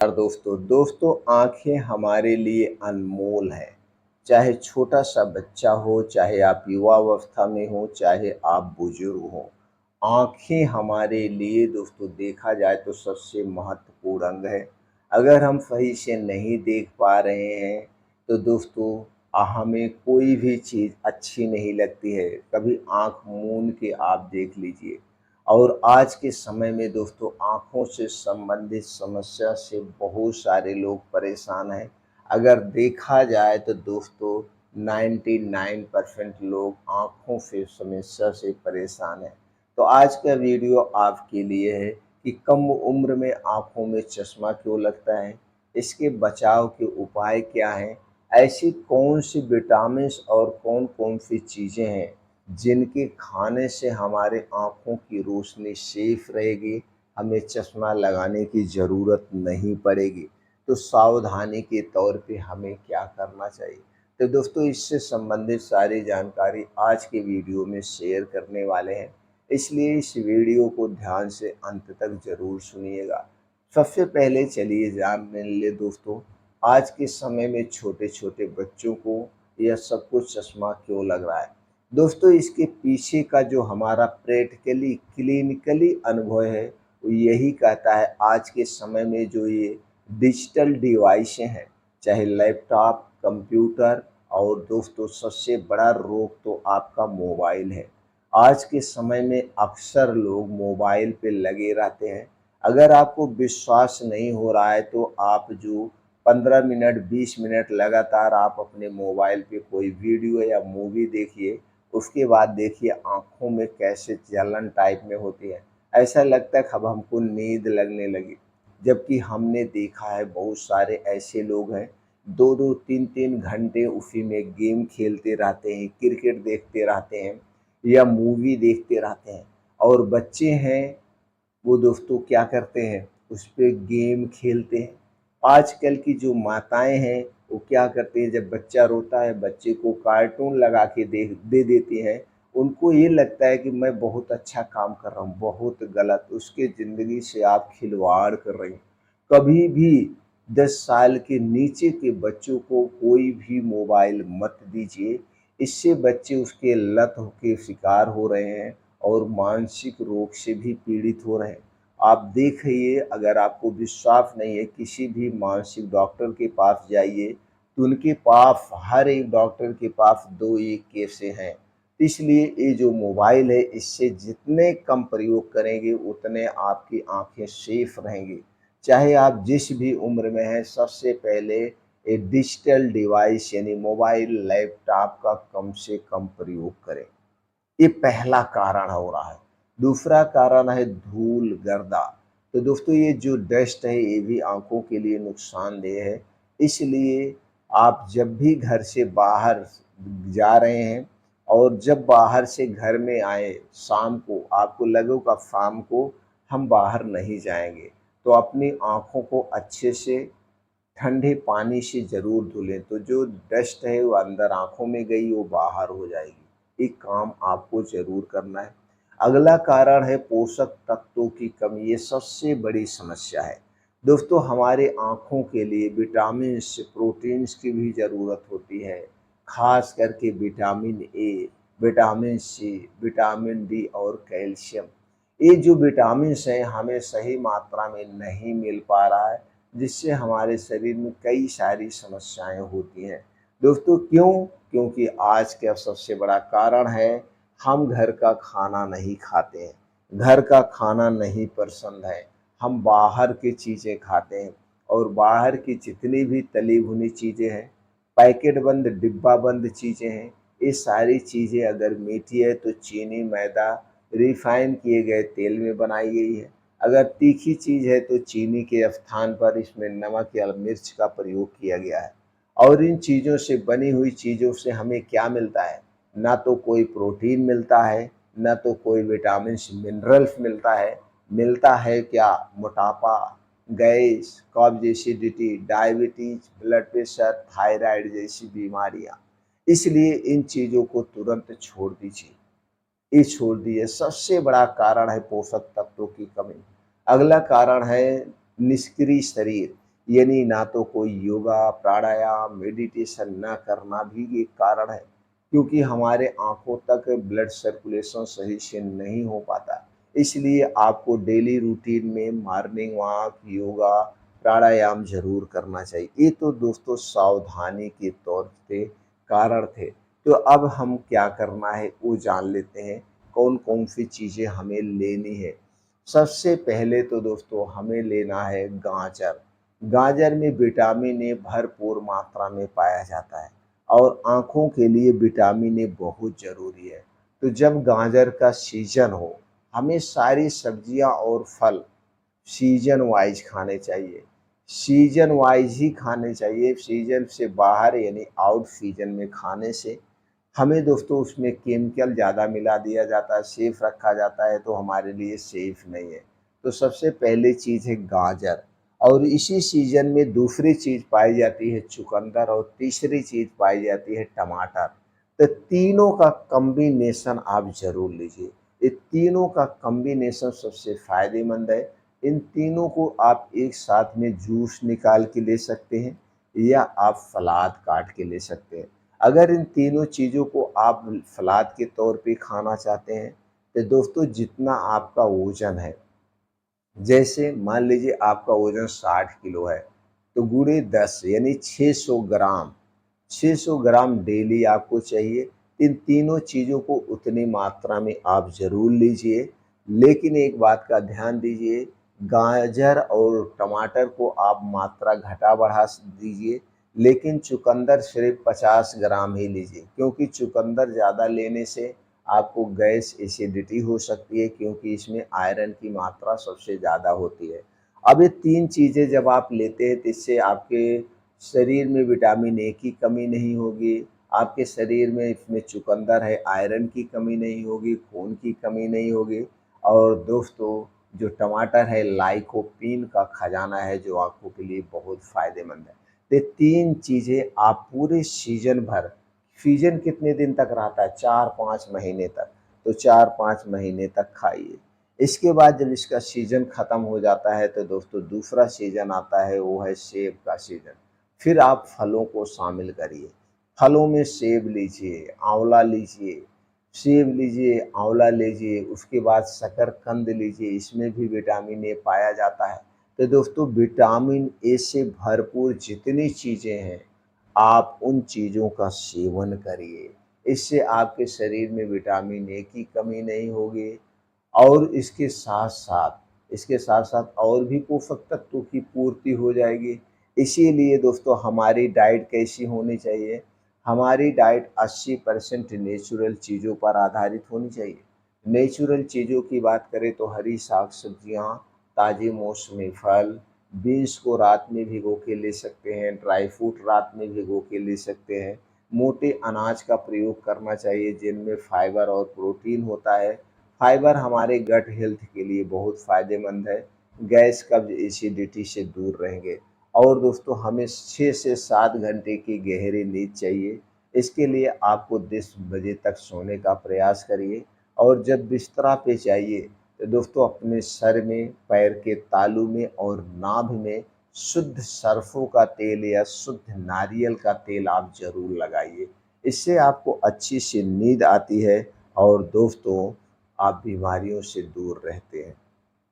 और दोस्तों आँखें हमारे लिए अनमोल हैं। चाहे छोटा-सा बच्चा हो, चाहे आप युवावस्था में हो, चाहे आप बुजुर्ग हो, आँखें हमारे लिए दोस्तों देखा जाए तो सबसे महत्वपूर्ण अंग है। अगर हम सही से नहीं देख पा रहे हैं, तो दोस्तों हमें कोई भी चीज़ अच्छी नहीं लगती है। कभी आँख मूंद के आप देख लीजिए। और आज के समय में दोस्तों आँखों से संबंधित समस्या से बहुत सारे लोग परेशान हैं। अगर देखा जाए तो दोस्तों 99% लोग आँखों से समस्या से परेशान हैं। तो आज का वीडियो आपके लिए है कि कम उम्र में आँखों में चश्मा क्यों लगता है? इसके बचाव के उपाय क्या हैं? ऐसी कौन-सी विटामिन्स और कौन-कौन सी चीज़ें हैं जिनके खाने से हमारे आँखों की रोशनी सेफ रहेगी, हमें चश्मा लगाने की ज़रूरत नहीं पड़ेगी। तो सावधानी के तौर पे हमें क्या करना चाहिए? तो दोस्तों इससे संबंधित सारी जानकारी आज के वीडियो में शेयर करने वाले हैं, इसलिए इस वीडियो को ध्यान से अंत तक ज़रूर सुनिएगा। सबसे पहले चलिए जान ले दोस्तों, आज के समय में छोटे-छोटे बच्चों को यह सब कुछ चश्मा क्यों लग रहा है? दोस्तों इसके पीछे का जो हमारा प्रैक्टिकली क्लिनिकली अनुभव है वो यही कहता है आज के समय में जो ये डिजिटल डिवाइसें हैं, चाहे लैपटॉप, कंप्यूटर और दोस्तों सबसे बड़ा रोग तो आपका मोबाइल है। आज के समय में अक्सर लोग मोबाइल पे लगे रहते हैं। अगर आपको विश्वास नहीं हो रहा है तो आप जो 15 मिनट 20 मिनट लगातार आप अपने मोबाइल पे कोई वीडियो या मूवी देखिए, उसके बाद देखिए आँखों में कैसे जलन टाइप में होती है। ऐसा लगता है अब हमको नींद लगने लगी। जबकि हमने देखा है बहुत सारे ऐसे लोग हैं 2-2 3-3 घंटे उसी में गेम खेलते रहते हैं, क्रिकेट देखते रहते हैं या मूवी देखते रहते हैं। और बच्चे हैं वो दोस्तों क्या करते हैं उस पे गेम खेलते हैं। आजकल की जो माताएँ हैं वो क्या करती हैं जब बच्चा रोता है बच्चे को कार्टून लगा के दे देती हैं। उनको ये लगता है कि मैं बहुत अच्छा काम कर रहा हूँ, बहुत गलत उसके ज़िंदगी से आप खिलवाड़ कर रही हैं। कभी भी 10 साल के नीचे के बच्चों को कोई भी मोबाइल मत दीजिए। इससे बच्चे उसके लत के शिकार हो रहे हैं और मानसिक रोग से भी पीड़ित हो रहे हैं। आप देखिए अगर आपको विश्वास नहीं है किसी भी मानसिक डॉक्टर के पास जाइए, तो उनके पास हर एक डॉक्टर के पास 2-1 केसें हैं। इसलिए ये जो मोबाइल है इससे जितने कम प्रयोग करेंगे उतने आपकी आँखें सेफ रहेंगी। चाहे आप जिस भी उम्र में हैं सबसे पहले ये डिजिटल डिवाइस यानी मोबाइल, लैपटॉप का कम से कम प्रयोग करें। ये पहला कारण हो रहा है। दूसरा कारण है धूल, गर्दा। तो दोस्तों ये जो डस्ट है ये भी आँखों के लिए नुकसानदेह है। इसलिए आप जब भी घर से बाहर जा रहे हैं और जब बाहर से घर में आएँ शाम को आपको लगेगा शाम को हम बाहर नहीं जाएँगे। तो अपनी आँखों को अच्छे से ठंडे पानी से ज़रूर धुलें, तो जो डस्ट है वो अंदर आँखों में गई वो बाहर हो जाएगी। ये काम आपको ज़रूर करना है। अगला कारण है पोषक तत्वों की कमी, ये सबसे बड़ी समस्या है। दोस्तों हमारे आँखों के लिए विटामिन्स, प्रोटीन्स की भी ज़रूरत होती है, ख़ास करके vitamin A, vitamin C, vitamin D और कैल्शियम। ये जो विटामिन्स हैं हमें सही मात्रा में नहीं मिल पा रहा है, जिससे हमारे शरीर में कई सारी समस्याएँ होती हैं। दोस्तों क्यों? क्योंकि आज का सबसे बड़ा कारण है हम घर का खाना नहीं खाते हैं, घर का खाना नहीं पसंद है, हम बाहर की चीज़ें खाते हैं और बाहर की जितनी भी तली भुनी चीज़ें हैं, पैकेट बंद, डिब्बा बंद चीज़ें हैं, ये सारी चीज़ें अगर मीठी है तो चीनी, मैदा, रिफ़ाइन किए गए तेल में बनाई गई है। अगर तीखी चीज़ है तो चीनी के स्थान पर इसमें नमक या मिर्च का प्रयोग किया गया है। और इन चीज़ों से बनी हुई चीज़ों से हमें क्या मिलता है? ना तो कोई प्रोटीन मिलता है, ना तो कोई विटामिन्स, मिनरल्स मिलता है क्या? मोटापा, गैस, कब्ज़, acidity, diabetes, blood pressure, thyroid जैसी बीमारियाँ। इसलिए इन चीज़ों को तुरंत छोड़ दीजिए। ये छोड़ दिए। सबसे बड़ा कारण है पोषक तत्वों की कमी। अगला कारण है निष्क्रिय शरीर, यानी ना तो कोई योगा, प्राणायाम, मेडिटेशन ना करना भी एक कारण है, क्योंकि हमारे आँखों तक ब्लड सर्कुलेशन सही से नहीं हो पाता। इसलिए आपको डेली रूटीन में मॉर्निंग वॉक, योगा, प्राणायाम ज़रूर करना चाहिए। ये तो दोस्तों सावधानी के तौर पे कारण थे। तो अब हम क्या करना है वो जान लेते हैं, कौन-कौन सी चीज़ें हमें लेनी है। सबसे पहले तो दोस्तों हमें लेना है गाजर। गाजर में विटामिन ए भरपूर मात्रा में पाया जाता है और आँखों के लिए विटामिन ए बहुत ज़रूरी है। तो जब गाजर का सीज़न हो, हमें सारी सब्जियाँ और फल सीज़न वाइज़ खाने चाहिए। सीज़न वाइज़ ही खाने चाहिए, सीज़न से बाहर यानी आउट सीज़न में खाने से हमें दोस्तों उसमें केमिकल ज़्यादा मिला दिया जाता है, सेफ रखा जाता है, तो हमारे लिए सेफ नहीं है। तो सबसे पहली चीज़ है गाजर, और इसी सीज़न में दूसरी चीज़ पाई जाती है चुकंदर, और तीसरी चीज़ पाई जाती है टमाटर। तो तीनों का कॉम्बिनेशन आप ज़रूर लीजिए। ये तीनों का कॉम्बिनेशन सबसे फ़ायदेमंद है। इन तीनों को आप एक साथ में जूस निकाल के ले सकते हैं या आप सलाद काट के ले सकते हैं। अगर इन तीनों चीज़ों को आप सलाद के तौर पे खाना चाहते हैं, तो दोस्तों जितना आपका वज़न है, जैसे मान लीजिए आपका वज़न 60 किलो है, तो गुणे 10 यानी 600 ग्राम, 600 ग्राम डेली आपको चाहिए। इन तीनों चीज़ों को उतनी मात्रा में आप ज़रूर लीजिए, लेकिन एक बात का ध्यान दीजिए, गाजर और टमाटर को आप मात्रा घटा-बढ़ा दीजिए, लेकिन चुकंदर सिर्फ़ 50 ग्राम ही लीजिए, क्योंकि चुकंदर ज़्यादा लेने से आपको गैस, एसिडिटी हो सकती है, क्योंकि इसमें आयरन की मात्रा सबसे ज़्यादा होती है। अब ये 3 चीज़ें जब आप लेते हैं, तो इससे आपके शरीर में विटामिन ए की कमी नहीं होगी, आपके शरीर में इसमें चुकंदर है, आयरन की कमी नहीं होगी, खून की कमी नहीं होगी, और दोस्तों जो टमाटर है लाइकोपीन का खजाना है, जो आँखों के लिए बहुत फ़ायदेमंद है। तो ये 3 चीज़ें आप पूरे सीज़न भर, सीज़न कितने दिन तक रहता है? 4-5 महीने तक। तो 4-5 महीने तक खाइए। इसके बाद जब इसका सीज़न ख़त्म हो जाता है, तो दोस्तों दूसरा सीज़न आता है, वो है सेब का सीज़न। फिर आप फलों को शामिल करिए। फलों में सेब लीजिए, आँवला लीजिए, सेब लीजिए, आँवला लीजिए, उसके बाद शकरकंद लीजिए, इसमें भी विटामिन ए पाया जाता है। तो दोस्तों विटामिन ए से भरपूर जितनी चीज़ें हैं, आप उन चीज़ों का सेवन करिए। इससे आपके शरीर में विटामिन ए की कमी नहीं होगी, और इसके साथ-साथ और भी पोषक तत्वों की पूर्ति हो जाएगी। इसीलिए दोस्तों हमारी डाइट कैसी होनी चाहिए? हमारी डाइट 80% नेचुरल चीज़ों पर आधारित होनी चाहिए। नेचुरल चीज़ों की बात करें तो हरी साग-सब्जियाँ, ताज़े मौसमी फल, बीन्स को रात में भिगो के ले सकते हैं, ड्राई फ्रूट रात में भिगो के ले सकते हैं। मोटे अनाज का प्रयोग करना चाहिए, जिनमें फाइबर और प्रोटीन होता है। फाइबर हमारे गट हेल्थ के लिए बहुत फ़ायदेमंद है, गैस, कब्ज़, एसिडिटी से दूर रहेंगे। और दोस्तों हमें 6 से 7 घंटे की गहरी नींद चाहिए। इसके लिए आपको 10 बजे तक सोने का प्रयास करिए, और जब बिस्तरा पे जाइए, तो दोस्तों अपने सर में, पैर के तालू में और नाभि में शुद्ध सरसों का तेल या शुद्ध नारियल का तेल आप ज़रूर लगाइए। इससे आपको अच्छी सी नींद आती है, और दोस्तों आप बीमारियों से दूर रहते हैं।